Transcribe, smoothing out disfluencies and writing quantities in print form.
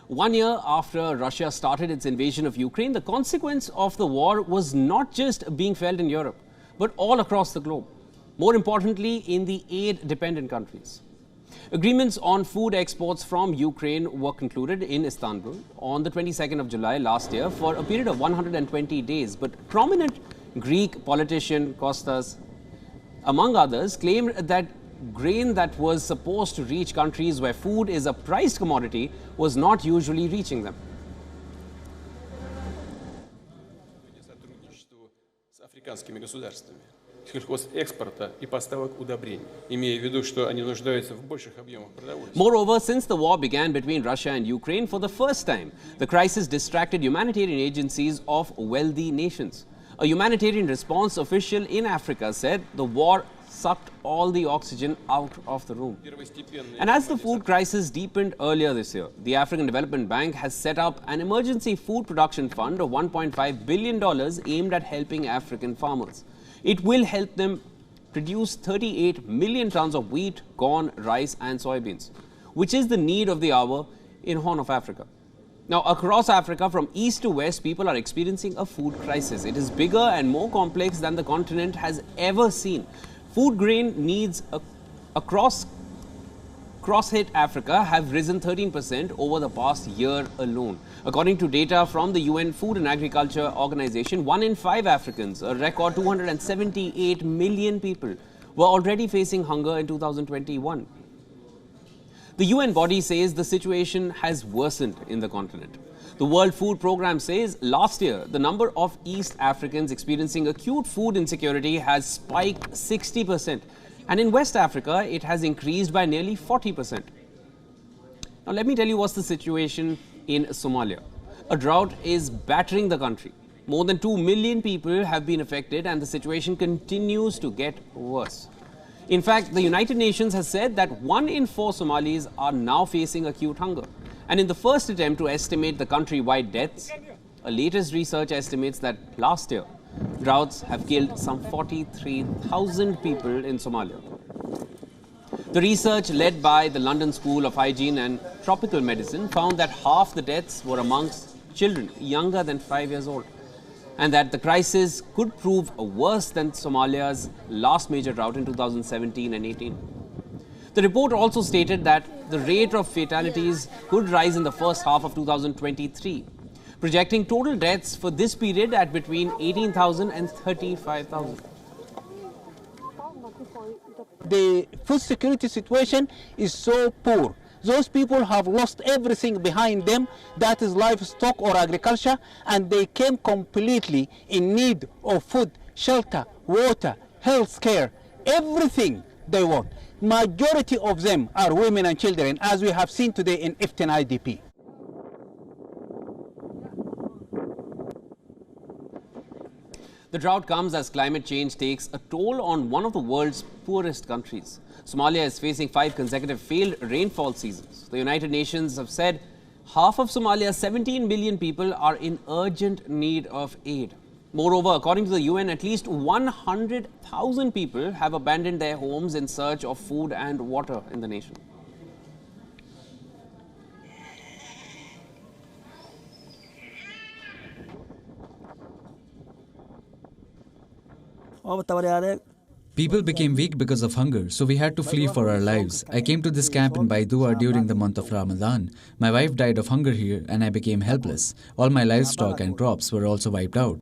1 year after Russia started its invasion of Ukraine, the consequence of the war was not just being felt in Europe, but all across the globe. More importantly, in the aid-dependent countries. Agreements on food exports from Ukraine were concluded in Istanbul on the 22nd of July last year for a period of 120 days. But prominent Greek politician Kostas, among others, claimed that grain that was supposed to reach countries where food is a prized commodity was not usually reaching them. Moreover, since the war began between Russia and Ukraine, for the first time, the crisis distracted humanitarian agencies of wealthy nations. A humanitarian response official in Africa said the war sucked all the oxygen out of the room. And as the food crisis deepened earlier this year, the African Development Bank has set up an emergency food production fund of $1.5 billion aimed at helping African farmers. It will help them produce 38 million tons of wheat, corn, rice and soybeans, which is the need of the hour in Horn of Africa. Now, across Africa, from east to west, people are experiencing a food crisis. It is bigger and more complex than the continent has ever seen. Food grain needs across cross-hit Africa have risen 13% over the past year alone. According to data from the UN Food and Agriculture Organization, 1 in 5 Africans, a record 278 million people, were already facing hunger in 2021. The UN body says the situation has worsened in the continent. The World Food Programme says last year, the number of East Africans experiencing acute food insecurity has spiked 60%. And in West Africa, it has increased by nearly 40%. Now, let me tell you what's the situation in Somalia. A drought is battering the country. More than 2 million people have been affected and the situation continues to get worse. In fact, the United Nations has said that 1 in 4 Somalis are now facing acute hunger. And in the first attempt to estimate the country-wide deaths, a latest research estimates that last year, droughts have killed some 43,000 people in Somalia. The research led by the London School of Hygiene and Tropical Medicine found that half the deaths were amongst children younger than 5 years old, and that the crisis could prove worse than Somalia's last major drought in 2017 and 18. The report also stated that the rate of fatalities could rise in the first half of 2023, projecting total deaths for this period at between 18,000 and 35,000. The food security situation is so poor. Those people have lost everything behind them, that is livestock or agriculture, and they came completely in need of food, shelter, water, health care, everything they want. Majority of them are women and children, as we have seen today in Iftin IDP. The drought comes as climate change takes a toll on one of the world's poorest countries. Somalia is facing 5 consecutive failed rainfall seasons. The United Nations have said half of Somalia's 17 million people are in urgent need of aid. Moreover, according to the UN, at least 100,000 people have abandoned their homes in search of food and water in the nation. People became weak because of hunger, so we had to flee for our lives. I came to this camp in Baidoa during the month of Ramadan. My wife died of hunger here and I became helpless. All my livestock and crops were also wiped out.